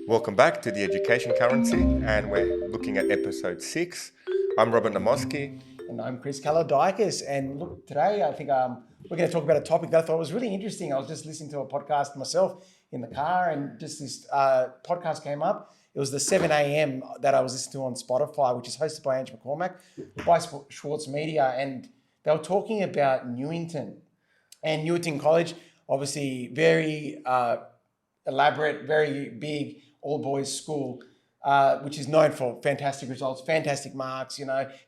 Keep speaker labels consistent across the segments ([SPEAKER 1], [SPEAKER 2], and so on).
[SPEAKER 1] Welcome back to the Education Currency, and we're looking at episode 6. I'm Robert Namoski.
[SPEAKER 2] And I'm Chris Kalodikis. And look, today I think we're going to talk about a topic that I thought was really interesting. I was just listening to a podcast myself in the car, and just this podcast came up. It was the 7 a.m. that I was listening to on Spotify, which is hosted by Ange McCormack, by Schwartz Media. And they were talking about Newington. And Newington College, obviously very elaborate, very big all-boys school, which is known for fantastic results, fantastic marks,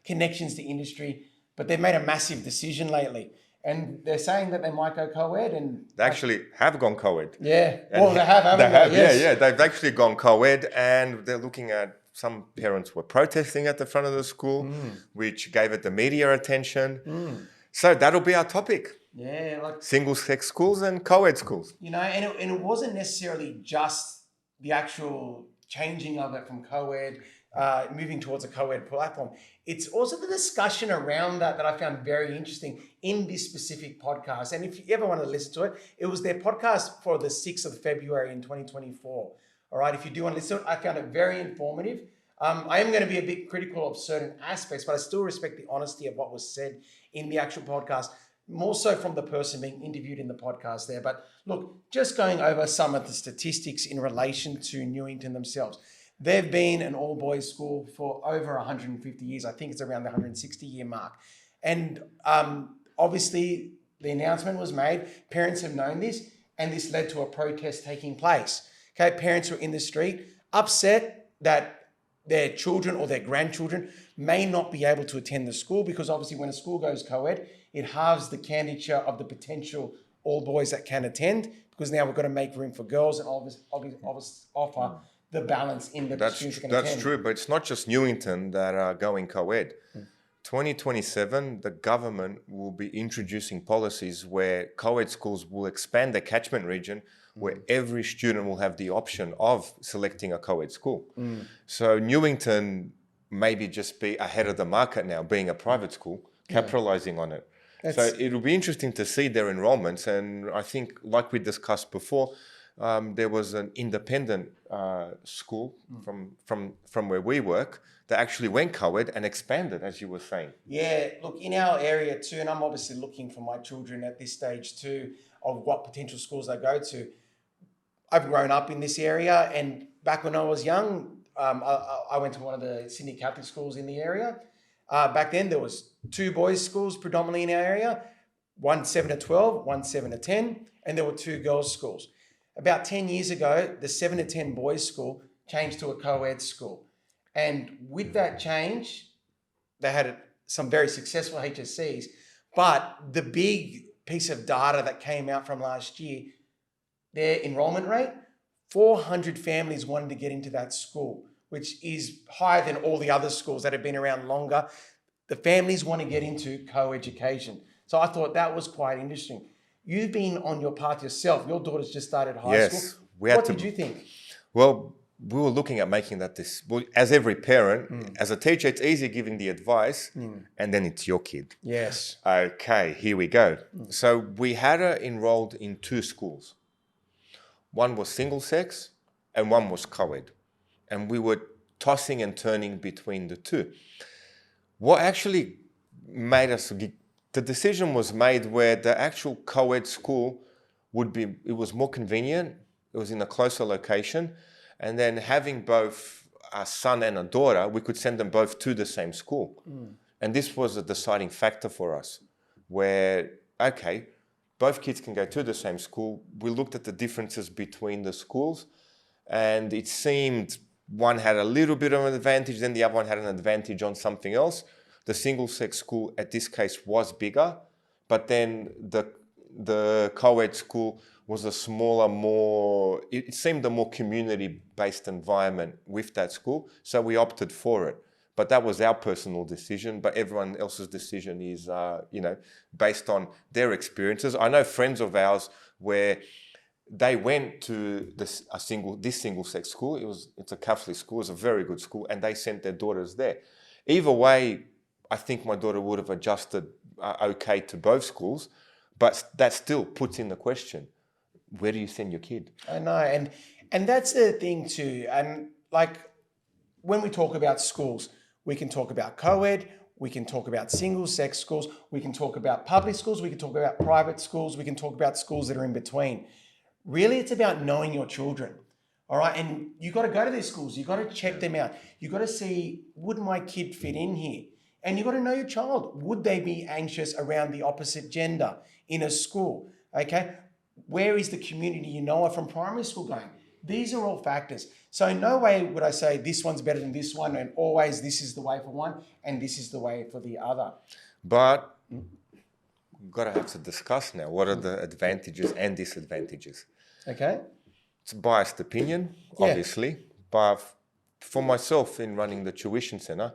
[SPEAKER 2] connections to industry. But they've made a massive decision lately. And they're saying that they might go co-ed. And
[SPEAKER 1] They actually have gone co-ed.
[SPEAKER 2] yeah, well, they have, haven't they? Yes.
[SPEAKER 1] Yeah. They've actually gone co-ed, and they're looking at, some parents were protesting at the front of the school, which gave it the media attention. So that'll be our topic.
[SPEAKER 2] Yeah, like,
[SPEAKER 1] Single-sex schools and co-ed schools.
[SPEAKER 2] and it wasn't necessarily just the actual changing of it from co-ed, moving towards a co-ed platform. It's also the discussion around that I found very interesting in this specific podcast. And if you ever want to listen to it, it was their podcast for the 6th of February in 2024. All right, if you do want to listen to it, I found it very informative. I am going to be a bit critical of certain aspects, but I still respect the honesty of what was said in the actual podcast, more so from the person being interviewed in the podcast there. But look, just going over some of the statistics in relation to Newington themselves. They've been an all-boys school for over 150 years. I think it's around the 160-year mark. And obviously, the announcement was made. Parents have known this, and this led to a protest taking place. Okay, parents were in the street, upset that their children or their grandchildren may not be able to attend the school, because obviously when a school goes co-ed, it halves the candidature of the potential all boys that can attend, because now we've got to make room for girls and obviously offer the balance in the students that can attend.
[SPEAKER 1] That's true, but it's not just Newington that are going co-ed. 2027, the government will be introducing policies where co-ed schools will expand their catchment region, where every student will have the option of selecting a co-ed school. So Newington maybe just be ahead of the market now, being a private school, capitalizing on it. So it'll be interesting to see their enrollments. And I think, like we discussed before, there was an independent school from where we work that actually went co-ed and expanded, as you were saying.
[SPEAKER 2] Yeah, look, in our area too, and I'm obviously looking for my children at this stage too, of what potential schools they go to. I've grown up in this area, and back when I was young, I went to one of the Sydney Catholic schools in the area. Back then, there was 2 boys' schools predominantly in our area, one 7 to 12, one 7 to 10, and there were 2 girls' schools. About 10 years ago, the 7 to 10 boys' school changed to a co-ed school. And with that change, they had some very successful HSCs. But the big piece of data that came out from last year, their enrollment rate, 400 families wanted to get into that school, which is higher than all the other schools that have been around longer. The families want to get into co-education. So I thought that was quite interesting. You've been on your path yourself. Your daughter's just started high school. What did you think?
[SPEAKER 1] Well, we were looking at making that as every parent, as a teacher, it's easy giving the advice, and then it's your kid.
[SPEAKER 2] Yes.
[SPEAKER 1] Okay, here we go. So we had her enrolled in 2 schools. One was single sex and one was co-ed. And we were tossing and turning between the 2. What actually made us, the decision was made where the actual co-ed school it was more convenient, it was in a closer location, and then having both a son and a daughter, we could send them both to the same school. And this was a deciding factor for us, where, okay, both kids can go to the same school. We looked at the differences between the schools, and it seemed one had a little bit of an advantage, then the other one had an advantage on something else. The single-sex school, at this case, was bigger, but then the co-ed school was a smaller, it seemed a more community-based environment with that school, so we opted for it. But that was our personal decision, but everyone else's decision is, based on their experiences. I know friends of ours where they went to this single-sex school. It's a Catholic school. It's a very good school, and they sent their daughters there. Either way, I think my daughter would have adjusted okay to both schools, but that still puts in the question: where do you send your kid?
[SPEAKER 2] I know, and that's the thing too. And like when we talk about schools, we can talk about co-ed, we can talk about single-sex schools, we can talk about public schools, we can talk about private schools, we can talk about schools that are in between. Really, it's about knowing your children. All right. And you got to go to these schools. You got to check them out. You got to see, would my kid fit in here? And you got to know your child. Would they be anxious around the opposite gender in a school? Okay. Where is the community you know of from primary school going? These are all factors. So in no way would I say this one's better than this one and always this is the way for one and this is the way for the other.
[SPEAKER 1] But we've got to have to discuss now what are the advantages and disadvantages.
[SPEAKER 2] Okay.
[SPEAKER 1] It's a biased opinion, obviously, but for myself in running the tuition center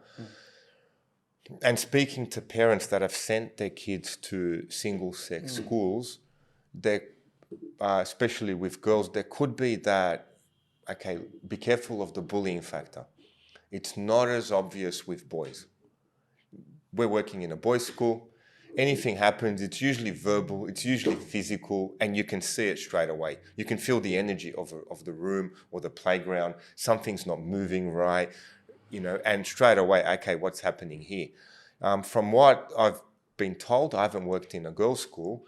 [SPEAKER 1] and speaking to parents that have sent their kids to single-sex schools, they, especially with girls, there could be that, okay, be careful of the bullying factor. It's not as obvious with boys. We're working in a boys' school. Anything happens, it's usually verbal, it's usually physical, and you can see it straight away. You can feel the energy of the room or the playground. Something's not moving right, you know, and straight away, okay, what's happening here? From what I've been told, I haven't worked in a girls' school,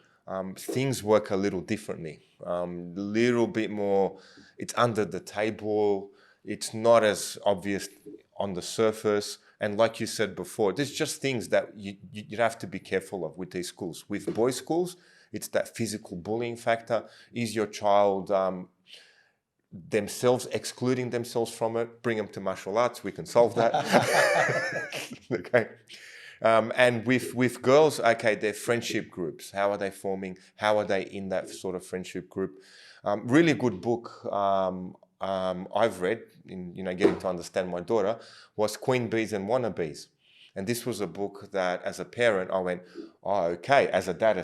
[SPEAKER 1] things work a little differently. A little bit more, it's under the table, it's not as obvious on the surface. And like you said before, there's just things that you'd have to be careful of with these schools. With boys' schools, it's that physical bullying factor. Is your child themselves excluding themselves from it? Bring them to martial arts, we can solve that. Okay. And with girls, okay, their friendship groups. How are they forming? How are they in that sort of friendship group? Really good book I've read in getting to understand my daughter was Queen Bees and Wannabes. And this was a book that as a parent I went, oh, okay, as a dad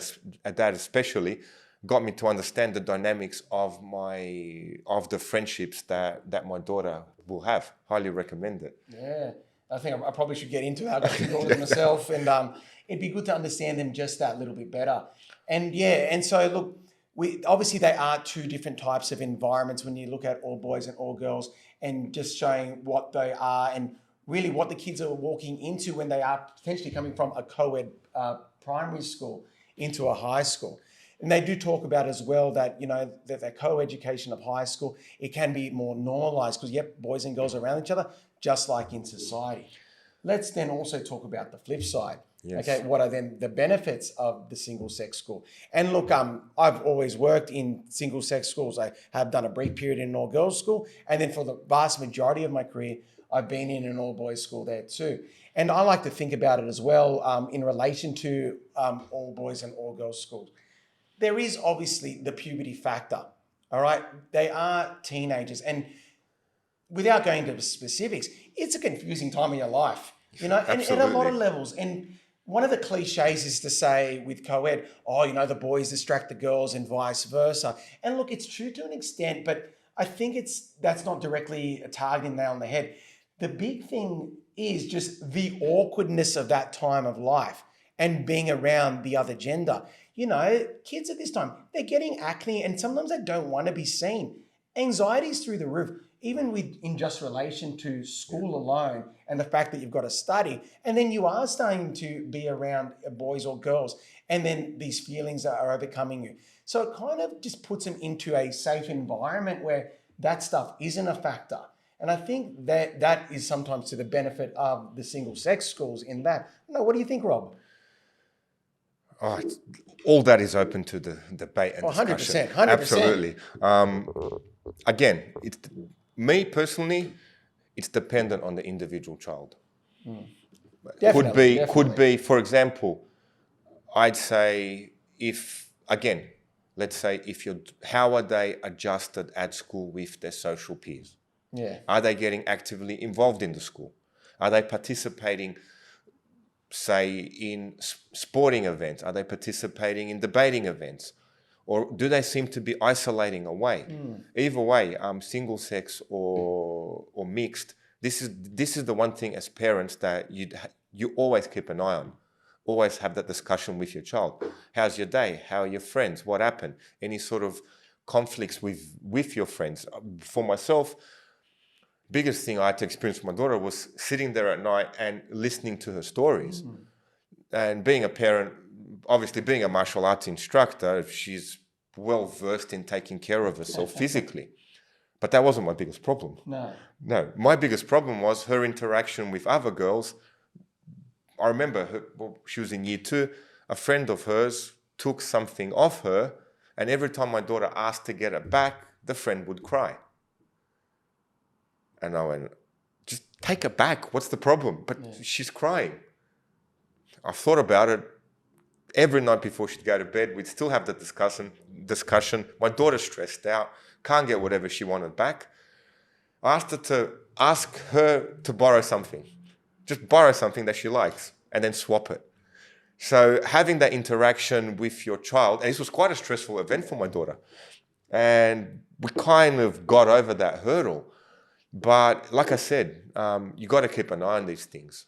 [SPEAKER 1] especially, got me to understand the dynamics of the friendships that my daughter will have. Highly recommend it.
[SPEAKER 2] Yeah. I think I probably should get into it. I've got two daughters myself, and it'd be good to understand them just that little bit better. And yeah, and so look, obviously they are two different types of environments when you look at all boys and all girls, and just showing what they are and really what the kids are walking into when they are potentially coming from a co-ed primary school into a high school. And they do talk about as well that, that the co-education of high school, it can be more normalized because, yep, boys and girls are around each other, just like in society. Let's then also talk about the flip side. Yes. Okay, what are then the benefits of the single-sex school? And look, I've always worked in single-sex schools. I have done a brief period in an all-girls school, and then for the vast majority of my career, I've been in an all-boys school there too. And I like to think about it as well in relation to all boys and all girls schools. There is obviously the puberty factor, all right? They are teenagers, and without going into specifics, it's a confusing time in your life, and at a lot of levels. And one of the cliches is to say with co-ed, the boys distract the girls and vice versa. And look, it's true to an extent, but I think that's not directly targeting the nail on the head. The big thing is just the awkwardness of that time of life and being around the other gender. Kids at this time, they're getting acne and sometimes they don't want to be seen. Anxiety's through the roof, even in just relation to school alone and the fact that you've got to study. And then you are starting to be around boys or girls, and then these feelings are overcoming you. So it kind of just puts them into a safe environment where that stuff isn't a factor. And I think that is sometimes to the benefit of the single-sex schools in that. What do you think, Rob?
[SPEAKER 1] Oh, all that is open to the debate and discussion.
[SPEAKER 2] 100%.
[SPEAKER 1] Absolutely. Again, me personally, it's dependent on the individual child.
[SPEAKER 2] Definitely.
[SPEAKER 1] Could be, for example, I'd say how are they adjusted at school with their social peers?
[SPEAKER 2] Yeah.
[SPEAKER 1] Are they getting actively involved in the school? Are they participating, say, in sporting events? Are they participating in debating events? Or do they seem to be isolating away? Either way, single sex or mixed, this is the one thing as parents that you always keep an eye on. Always have that discussion with your child. How's your day? How are your friends? What happened? Any sort of conflicts with your friends. For myself, biggest thing I had to experience with my daughter was sitting there at night and listening to her stories. And being a parent, obviously being a martial arts instructor, she's well versed in taking care of herself physically. But that wasn't my biggest problem. No, my biggest problem was her interaction with other girls. I remember she was in year 2, a friend of hers took something off her, and every time my daughter asked to get it back, the friend would cry. And I went, just take it back. What's the problem? But she's crying. I thought about it. Every night before she'd go to bed, we'd still have the discussion. My daughter's stressed out, can't get whatever she wanted back. I asked her to borrow something. Just borrow something that she likes and then swap it. So having that interaction with your child, and this was quite a stressful event for my daughter. And we kind of got over that hurdle. But like I said, you got to keep an eye on these things.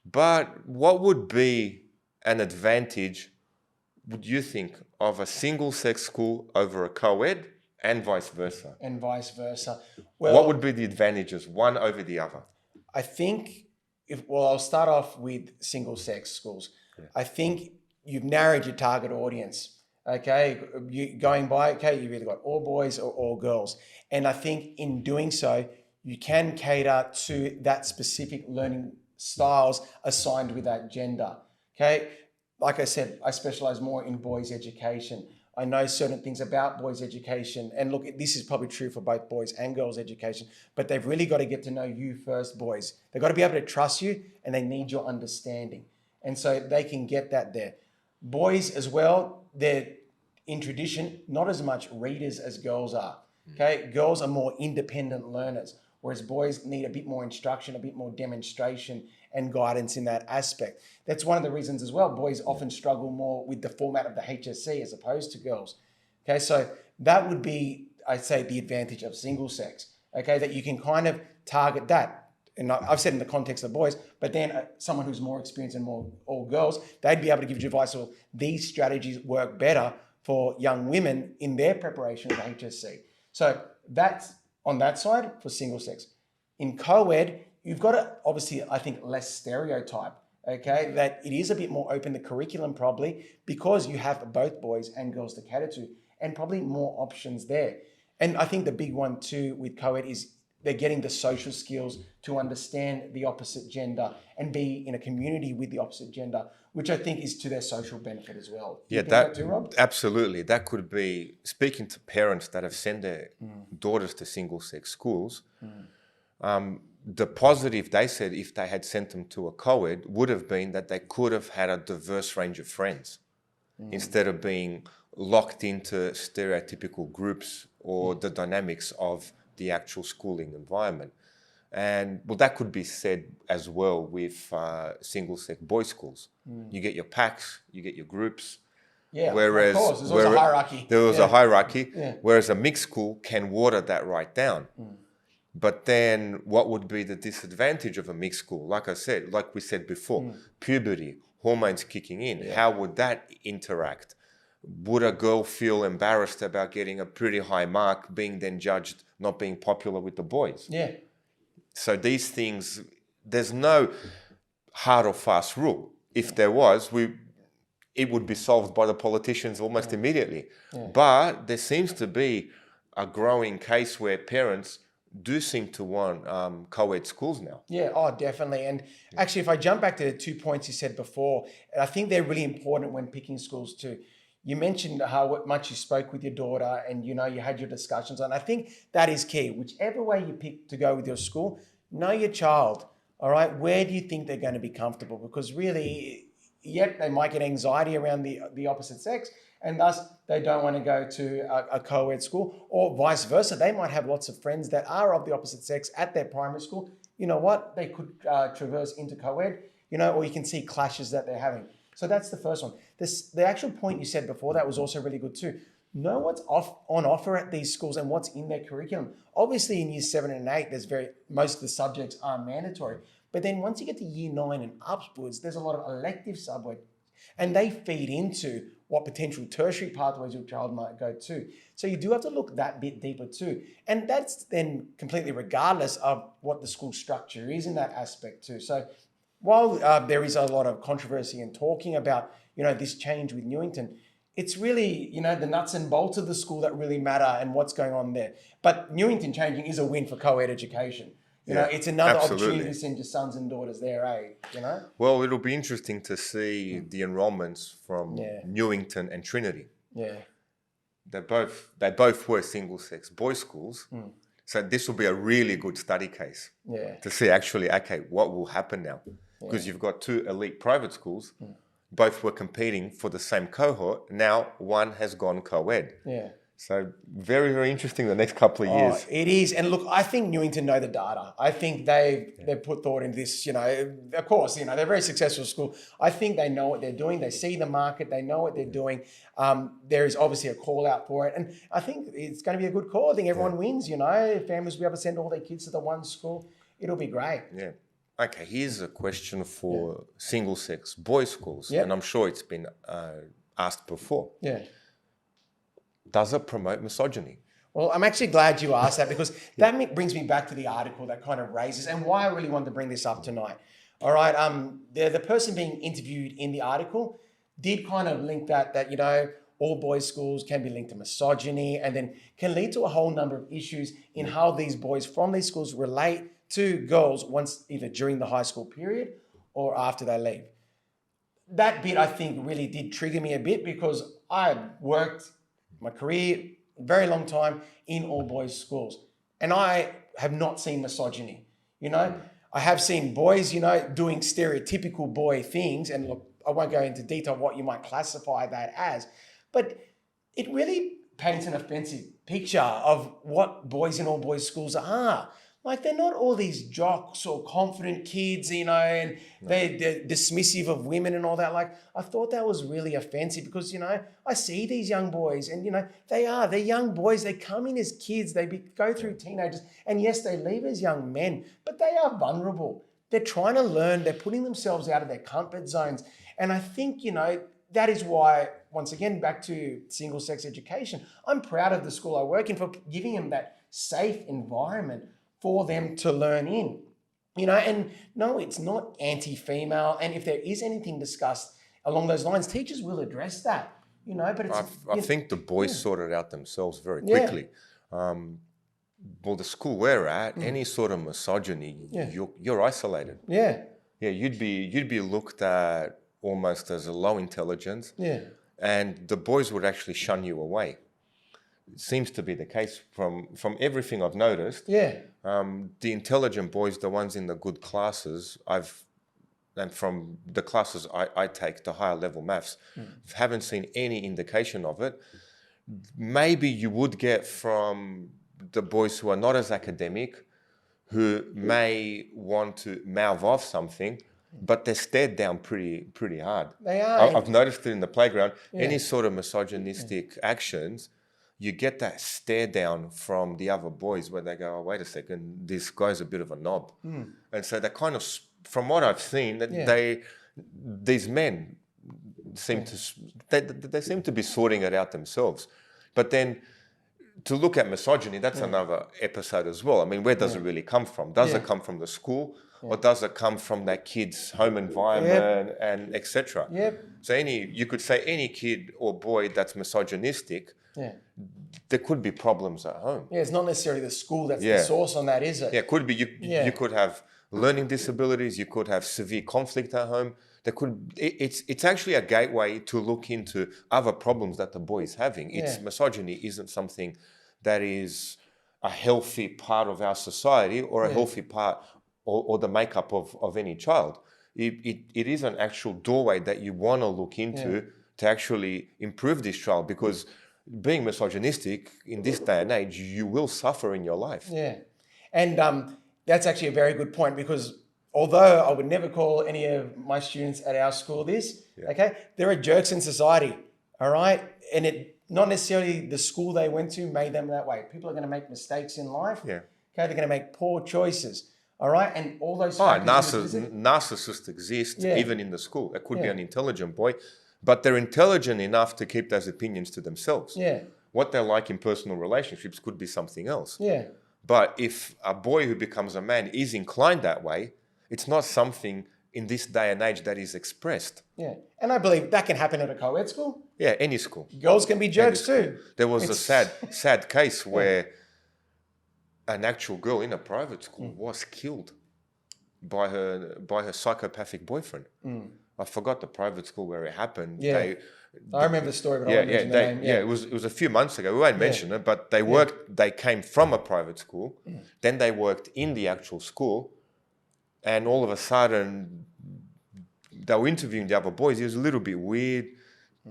[SPEAKER 1] But what would be an advantage, would you think, of a single-sex school over a co-ed and vice versa?
[SPEAKER 2] And vice versa. Well,
[SPEAKER 1] what would be the advantages, one over the other?
[SPEAKER 2] I think, I'll start off with single-sex schools. Yeah. I think you've narrowed your target audience. Okay, you've either got all boys or all girls. And I think in doing so, you can cater to that specific learning styles assigned with that gender. Okay, like I said, I specialize more in boys' education. I know certain things about boys' education. And look, this is probably true for both boys and girls' education, but they've really got to get to know you first, boys. They've got to be able to trust you, and they need your understanding. And so they can get that there. Boys as well, they're in tradition, not as much readers as girls are. Okay, girls are more independent learners, whereas boys need a bit more instruction, a bit more demonstration and guidance in that aspect. That's one of the reasons as well, boys often struggle more with the format of the HSC as opposed to girls. Okay, so that would be, I'd say, the advantage of single sex, okay, that you can kind of target that. And I've said in the context of boys, but then someone who's more experienced and more all girls, they'd be able to give you advice, well, these strategies work better for young women in their preparation of the HSC. So that's on that side for single sex. In co-ed, you've got to obviously, I think, less stereotype, okay? That it is a bit more open, the curriculum probably, because you have both boys and girls to cater to, and probably more options there. And I think the big one too with co-ed is they're getting the social skills to understand the opposite gender and be in a community with the opposite gender, which I think is to their social benefit as well. Do you think that too, Rob?
[SPEAKER 1] Absolutely. That could be, speaking to parents that have sent their daughters to single-sex schools, the positive they said if they had sent them to a co-ed would have been that they could have had a diverse range of friends instead of being locked into stereotypical groups or the dynamics of the actual schooling environment. And well, that could be said as well with single-sex boys' schools. You get your packs, you get your groups.
[SPEAKER 2] Yeah, whereas, of course, there's always a hierarchy.
[SPEAKER 1] There was a hierarchy, whereas a mixed school can water that right down. But then what would be the disadvantage of a mixed school? Like I said, like we said before, puberty, hormones kicking in. How would that interact? Would a girl feel embarrassed about getting a pretty high mark, being then judged not being popular with the boys?
[SPEAKER 2] Yeah.
[SPEAKER 1] So these things, there's no hard or fast rule. If there was, it would be solved by the politicians almost immediately. But there seems to be a growing case where parents do seem to want co-ed schools now.
[SPEAKER 2] Yeah, definitely. And actually, if I jump back to the 2 points you said before, I think they're really important when picking schools too. You mentioned how much you spoke with your daughter and, you had your discussions. And I think that is key. Whichever way you pick to go with your school, know your child, all right? Where do you think they're going to be comfortable? Because really, they might get anxiety around the opposite sex, and thus they don't want to go to a co-ed school, or vice versa. They might have lots of friends that are of the opposite sex at their primary school. You know what? They could traverse into co-ed, or you can see clashes that they're having. So that's the first one. The actual point you said before that was also really good too. Know what's on offer at these schools and what's in their curriculum. Obviously in years 7 and 8, most of the subjects are mandatory. But then once you get to year 9 and upwards, there's a lot of elective subjects, and they feed into what potential tertiary pathways your child might go to. So you do have to look that bit deeper too. And that's then completely regardless of what the school structure is in that aspect too. So while there is a lot of controversy in talking about, this change with Newington, it's really, the nuts and bolts of the school that really matter and what's going on there. But Newington changing is a win for co-ed education. It's another opportunity to send your sons and daughters there,
[SPEAKER 1] Well, it'll be interesting to see the enrollments from Newington and Trinity.
[SPEAKER 2] Yeah.
[SPEAKER 1] They both were single-sex boys' schools. So this will be a really good study case to see actually, okay, what will happen now? Because you've got two elite private schools, both were competing for the same cohort. Now one has gone co-ed.
[SPEAKER 2] Yeah.
[SPEAKER 1] So very, very interesting the next couple of years.
[SPEAKER 2] It is. And look, I think Newington know the data. I think they've put thought into this, of course, they're a very successful school. I think they know what they're doing. They see the market. They know what they're doing. There is obviously a call out for it. And I think it's going to be a good call. I think everyone wins, Families will be able to send all their kids to the one school. It'll be great.
[SPEAKER 1] Yeah. Okay, here's a question for single-sex boys' schools. And I'm sure it's been asked before.
[SPEAKER 2] Yeah.
[SPEAKER 1] Does it promote misogyny?
[SPEAKER 2] Well, I'm actually glad you asked that because that brings me back to the article that kind of raises and why I really wanted to bring this up tonight. All right, the person being interviewed in the article did kind of link that all boys' schools can be linked to misogyny and then can lead to a whole number of issues in how these boys from these schools relate to girls once either during the high school period or after they leave. That bit, I think, really did trigger me a bit because I worked my career, very long time in all boys schools. And I have not seen misogyny. I have seen boys, doing stereotypical boy things. And look, I won't go into detail what you might classify that as, but it really paints an offensive picture of what boys in all boys schools are. Like, they're not all these jocks or confident kids, and they're dismissive of women and all that. Like, I thought that was really offensive because, I see these young boys and, they're young boys. They come in as kids. They go through teenagers. And yes, they leave as young men, but they are vulnerable. They're trying to learn. They're putting themselves out of their comfort zones. And I think, that is why, once again, back to single-sex education, I'm proud of the school I work in for giving them that safe environment for them to learn in, and no, it's not anti-female. And if there is anything discussed along those lines, teachers will address that, but it's...
[SPEAKER 1] I think the boys sorted out themselves very quickly. Well, the school we're at, any sort of misogyny, you're isolated.
[SPEAKER 2] Yeah.
[SPEAKER 1] Yeah, you'd be looked at almost as a low intelligence.
[SPEAKER 2] Yeah.
[SPEAKER 1] And the boys would actually shun you away. It seems to be the case from everything I've noticed.
[SPEAKER 2] Yeah.
[SPEAKER 1] The intelligent boys, the ones in the good classes, and from the classes I take, the higher level maths, haven't seen any indication of it. Maybe you would get from the boys who are not as academic, who may want to mouth off something, but they're stared down pretty hard.
[SPEAKER 2] They are.
[SPEAKER 1] I've noticed it in the playground. Any sort of misogynistic actions, you get that stare down from the other boys where they go, oh, wait a second, this guy's a bit of a knob. And so they kind of, from what I've seen, these men seem they seem to be sorting it out themselves. But then to look at misogyny, that's another episode as well. I mean, where does it really come from? Does it come from the school? Or does it come from that kid's home environment and etc.? So you could say any kid or boy that's misogynistic, there could be problems at home.
[SPEAKER 2] Yeah, it's not necessarily the school that's the source on that, is it?
[SPEAKER 1] Yeah, it could be. You could have learning disabilities. You could have severe conflict at home. It's actually a gateway to look into other problems that the boy is having. Misogyny isn't something that is a healthy part of our society or a healthy part or the makeup of any child. It is an actual doorway that you want to look into to actually improve this child, because being misogynistic in this day and age, you will suffer in your life.
[SPEAKER 2] Yeah. And that's actually a very good point, because although I would never call any of my students at our school this, okay, there are jerks in society, all right? And it not necessarily the school they went to made them that way. People are going to make mistakes in life.
[SPEAKER 1] Yeah.
[SPEAKER 2] Okay, they're going to make poor choices, all right? And all those
[SPEAKER 1] narcissists exist even in the school. It could be an intelligent boy but they're intelligent enough to keep those opinions to themselves.
[SPEAKER 2] Yeah.
[SPEAKER 1] What they're like in personal relationships could be something else.
[SPEAKER 2] Yeah.
[SPEAKER 1] But if a boy who becomes a man is inclined that way, it's not something in this day and age that is expressed.
[SPEAKER 2] Yeah. And I believe that can happen at a co-ed school.
[SPEAKER 1] Yeah, any school.
[SPEAKER 2] Girls can be jerks too.
[SPEAKER 1] There was a sad case where an actual girl in a private school was killed by her psychopathic boyfriend. I forgot the private school where it happened.
[SPEAKER 2] Yeah. I remember the story, but I won't mention the name.
[SPEAKER 1] Yeah, it was a few months ago. We won't mention it, but they came from a private school, then they worked in the actual school, and all of a sudden they were interviewing the other boys. It was a little bit weird,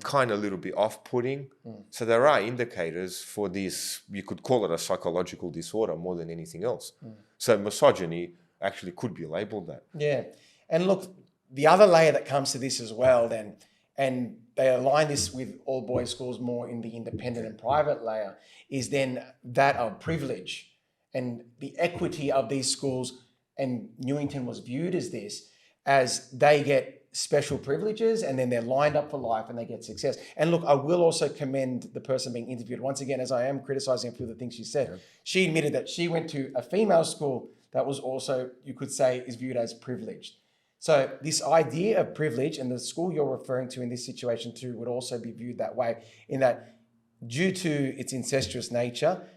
[SPEAKER 1] kind of a little bit off-putting. So there are indicators for this, you could call it a psychological disorder more than anything else. So misogyny actually could be labeled that.
[SPEAKER 2] Yeah. And look, the other layer that comes to this as well then, and they align this with all boys schools more in the independent and private layer, is then that of privilege and the equity of these schools. And Newington was viewed as this, as they get special privileges and then they're lined up for life and they get success. And look, I will also commend the person being interviewed once again, as I am criticizing a few of the things she said. She admitted that she went to a female school that was also, you could say, is viewed as privileged. So this idea of privilege, and the school you're referring to in this situation too would also be viewed that way, in that due to its incestuous nature,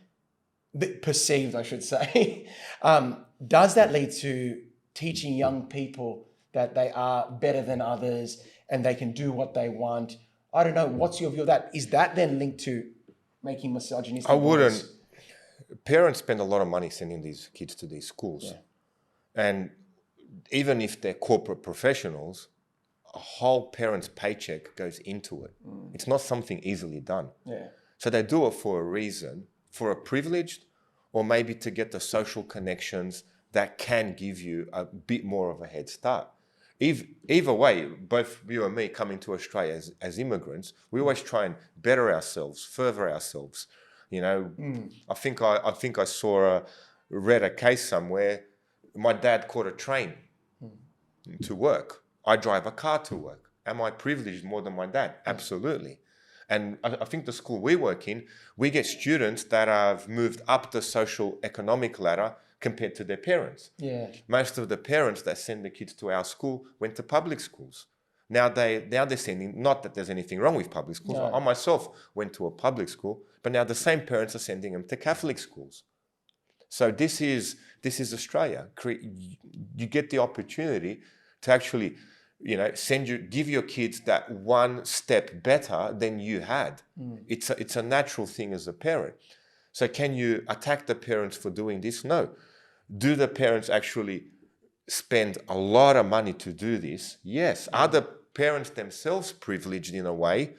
[SPEAKER 2] perceived I should say, does that lead to teaching young people that they are better than others and they can do what they want? I don't know, what's your view of that? Is that then linked to making misogynistic?
[SPEAKER 1] I wouldn't. Parents spend a lot of money sending these kids to these schools. And even if they're corporate professionals, a whole parent's paycheck goes into it. It's not something easily done. So they do it for a reason, for a privilege, or maybe to get the social connections that can give you a bit more of a head start. Either way, both you and me coming to Australia as immigrants, we always try and better ourselves, further ourselves. You know, I think I read a case somewhere. My dad caught a train to work. I drive a car to work. Am I privileged more than my dad? Absolutely. And I think the school we work in, we get students that have moved up the social economic ladder compared to their parents. Most of the parents that send the kids to our school went to public schools. Now they're sending, not that there's anything wrong with public schools. I myself went to a public school, but now the same parents are sending them to Catholic schools. So this is Australia. You get the opportunity to actually, give your kids that one step better than you had. It's a natural thing as a parent. So can you attack the parents for doing this? No. Do the parents actually spend a lot of money to do this? Yes. Are the parents themselves privileged in a way?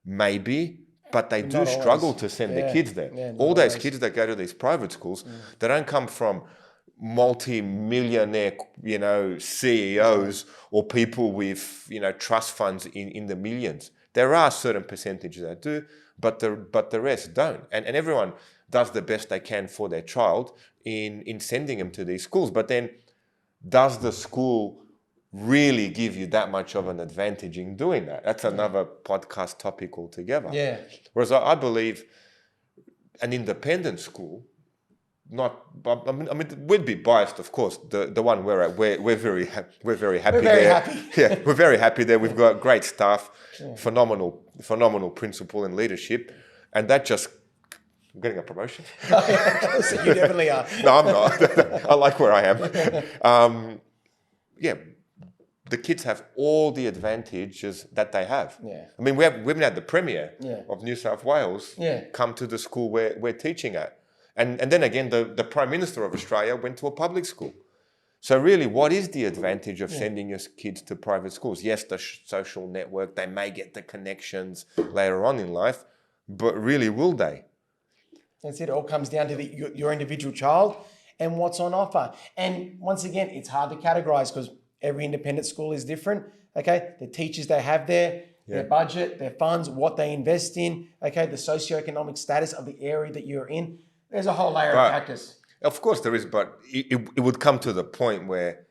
[SPEAKER 1] Maybe, but they do struggle to send their kids there. All those kids that go to these private schools, they don't come from multi-millionaire, CEOs or people with, trust funds in the millions. There are certain percentages that do, but the rest don't. And everyone does the best they can for their child in sending them to these schools. But then, does the school really give you that much of an advantage in doing that? That's another podcast topic altogether. Whereas I believe an independent school, we'd be biased, of course. The one we're at, we're very happy there. We're very happy there. We've got great staff, phenomenal principal and leadership, and that just. I'm getting a promotion.
[SPEAKER 2] You definitely are.
[SPEAKER 1] No, I'm not. I like where I am. The kids have all the advantages that they have. I mean, we've had the Premier of New South Wales come to the school we're teaching at. And then again, the Prime Minister of Australia went to a public school. So really, what is the advantage of sending your kids to private schools? Yes, the social network, they may get the connections later on in life, but really, will they?
[SPEAKER 2] That's it. It all comes down to your individual child and what's on offer. And once again, it's hard to categorize because every independent school is different. Okay, the teachers they have there, their budget, their funds, what they invest in. Okay, the socioeconomic status of the area that you're in. There's a whole layer of factors.
[SPEAKER 1] Of course there is, but it would come to the point where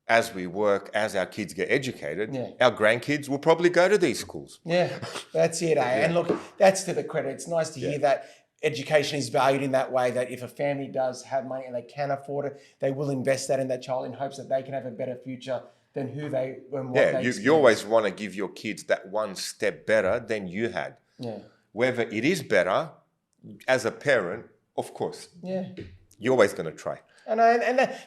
[SPEAKER 1] as we work, as our kids get educated,
[SPEAKER 2] Yeah.
[SPEAKER 1] our grandkids will probably go to these schools.
[SPEAKER 2] Yeah, that's it, eh? And look, that's to the credit. It's nice to hear that education is valued in that way, that if a family does have money and they can afford it, they will invest that in that child in hopes that they can have a better future than who they and what they
[SPEAKER 1] You always want to give your kids that one step better than you had.
[SPEAKER 2] Yeah.
[SPEAKER 1] Whether it is better, as a parent, of course, you're always going to try.
[SPEAKER 2] And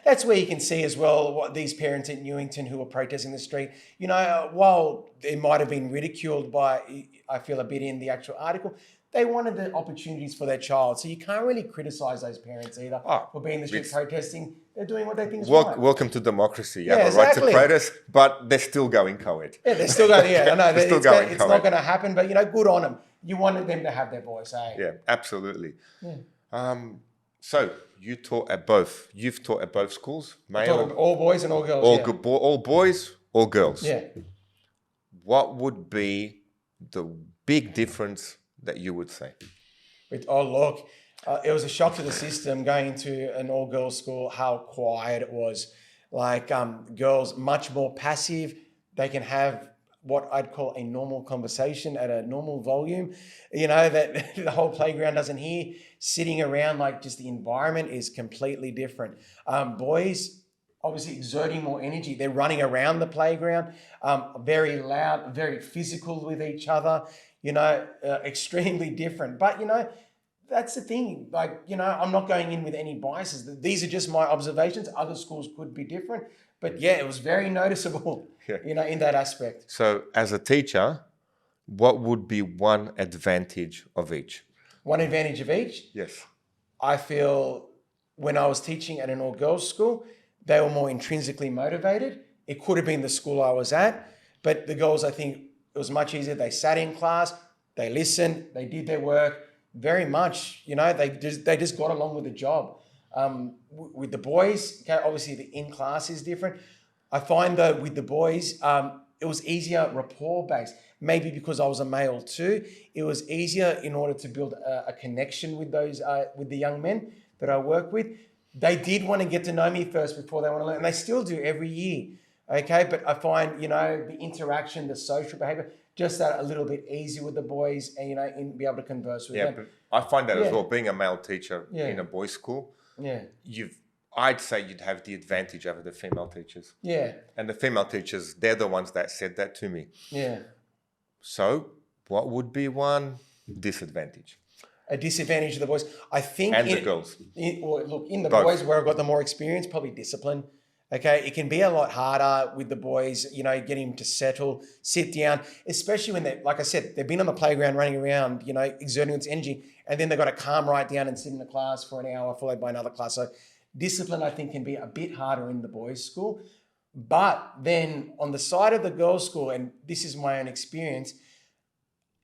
[SPEAKER 2] that's where you can see as well what these parents in Newington who were protesting the street, you know, while it might have been ridiculed by, I feel a bit in the actual article, they wanted the opportunities for their child. So you can't really criticize those parents either for being in the street protesting. They're doing what they think is right.
[SPEAKER 1] Welcome to democracy. You have a right to protest, but they're still going co-ed.
[SPEAKER 2] Yeah, they're still going, I know.
[SPEAKER 1] They're still going
[SPEAKER 2] it's not going to happen, but, you know, good on them. You wanted them to have their voice, eh?
[SPEAKER 1] Yeah, absolutely. Yeah. So you taught at both. You've taught at both schools? Male,
[SPEAKER 2] all boys and all girls.
[SPEAKER 1] All boys, all girls.
[SPEAKER 2] Yeah.
[SPEAKER 1] What would be the big difference that you would say?
[SPEAKER 2] It was a shock to the system going into an all-girls school, how quiet it was. Like girls, much more passive. They can have what I'd call a normal conversation at a normal volume, you know, that the whole playground doesn't hear. Sitting around, like, just the environment is completely different. Boys, obviously exerting more energy. They're running around the playground, very loud, very physical with each other, you know, extremely different. But, you know, that's the thing. Like, you know, I'm not going in with any biases. These are just my observations. Other schools could be different. But yeah, it was very noticeable, you know, in that aspect.
[SPEAKER 1] So as a teacher, what would be one advantage of each?
[SPEAKER 2] One advantage of each?
[SPEAKER 1] Yes.
[SPEAKER 2] I feel when I was teaching at an all-girls school, they were more intrinsically motivated. It could have been the school I was at, but the girls, I think it was much easier. They sat in class, they listened, they did their work very much, you know, they just got along with the job. With the boys, okay, obviously the in-class is different. I find though with the boys, it was easier rapport-based. Maybe because I was a male too, it was easier in order to build a connection with those with the young men that I work with. They did want to get to know me first before they want to learn, and they still do every year. Okay, but I find, you know, the interaction, the social behavior, just that a little bit easier with the boys, and, you know, and be able to converse with them.
[SPEAKER 1] But I find that as well. Being a male teacher in a boys' school, I'd say you'd have the advantage over the female teachers.
[SPEAKER 2] Yeah.
[SPEAKER 1] And the female teachers, they're the ones that said that to me.
[SPEAKER 2] Yeah.
[SPEAKER 1] So what would be one disadvantage?
[SPEAKER 2] A disadvantage of the boys, I think.
[SPEAKER 1] And the girls.
[SPEAKER 2] In the boys where I've got the more experience, probably discipline. Okay, it can be a lot harder with the boys, you know, getting them to settle, sit down, especially when they're, like I said, they've been on the playground running around, you know, exerting its energy, and then they've got to calm right down and sit in the class for an hour, followed by another class. So discipline, I think, can be a bit harder in the boys' school. But then on the side of the girls' school, and this is my own experience,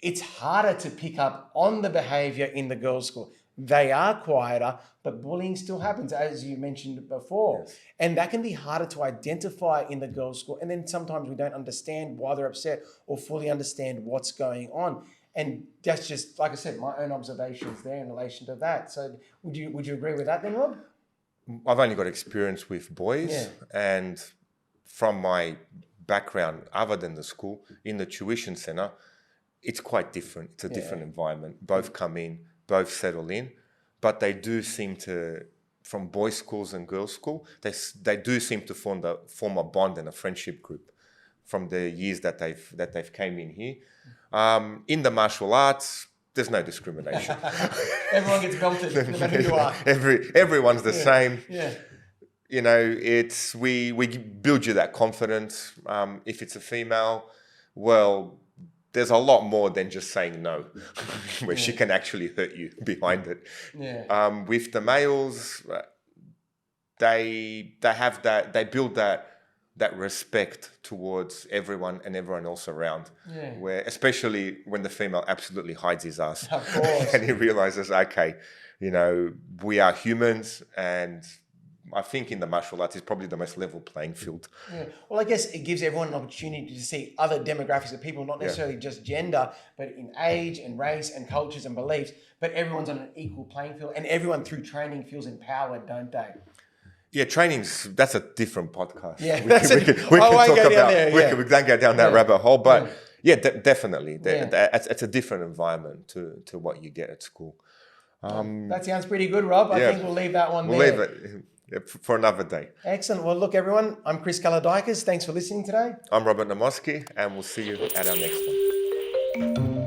[SPEAKER 2] it's harder to pick up on the behavior in the girls' school. They are quieter, but bullying still happens, as you mentioned before. Yes. And that can be harder to identify in the girls' school. And then sometimes we don't understand why they're upset or fully understand what's going on. And that's just, like I said, my own observations there in relation to that. So would you agree with that then, Rob?
[SPEAKER 1] I've only got experience with boys. And from my background, other than the school, in the tuition centre, it's quite different. It's a different environment. Both come in, both settle in, but they do seem to, from boys' schools and girls' school, they do seem to form a bond and a friendship group from the years that they've came in here. In the martial arts, there's no discrimination.
[SPEAKER 2] Everyone gets belted, no matter who you are.
[SPEAKER 1] Everyone's the same.
[SPEAKER 2] Yeah.
[SPEAKER 1] You know, we build you that confidence. If it's a female, well, there's a lot more than just saying no, where she can actually hurt you behind it.
[SPEAKER 2] Yeah.
[SPEAKER 1] With the males, they have that, they build that respect towards everyone and everyone else around.
[SPEAKER 2] Yeah.
[SPEAKER 1] Where, especially when the female absolutely hides his ass.
[SPEAKER 2] Of course.
[SPEAKER 1] And he realizes, okay, you know, we are humans, and I think in the martial arts, it's probably the most level playing field.
[SPEAKER 2] Yeah. Well, I guess it gives everyone an opportunity to see other demographics of people, not necessarily just gender, but in age and race and cultures and beliefs. But everyone's on an equal playing field, and everyone through training feels empowered, don't they?
[SPEAKER 1] Yeah, that's a different podcast.
[SPEAKER 2] Yeah,
[SPEAKER 1] we can talk about.
[SPEAKER 2] There,
[SPEAKER 1] We don't go down that rabbit hole, but definitely,
[SPEAKER 2] Yeah.
[SPEAKER 1] it's a different environment to what you get at school.
[SPEAKER 2] That sounds pretty good, Rob. I think we'll leave that one
[SPEAKER 1] We'll
[SPEAKER 2] there.
[SPEAKER 1] leave it for another day.
[SPEAKER 2] Excellent. Well, look, everyone, I'm Chris Kaladikis. Thanks for listening today.
[SPEAKER 1] I'm Robert Namoski, and we'll see you at our next one.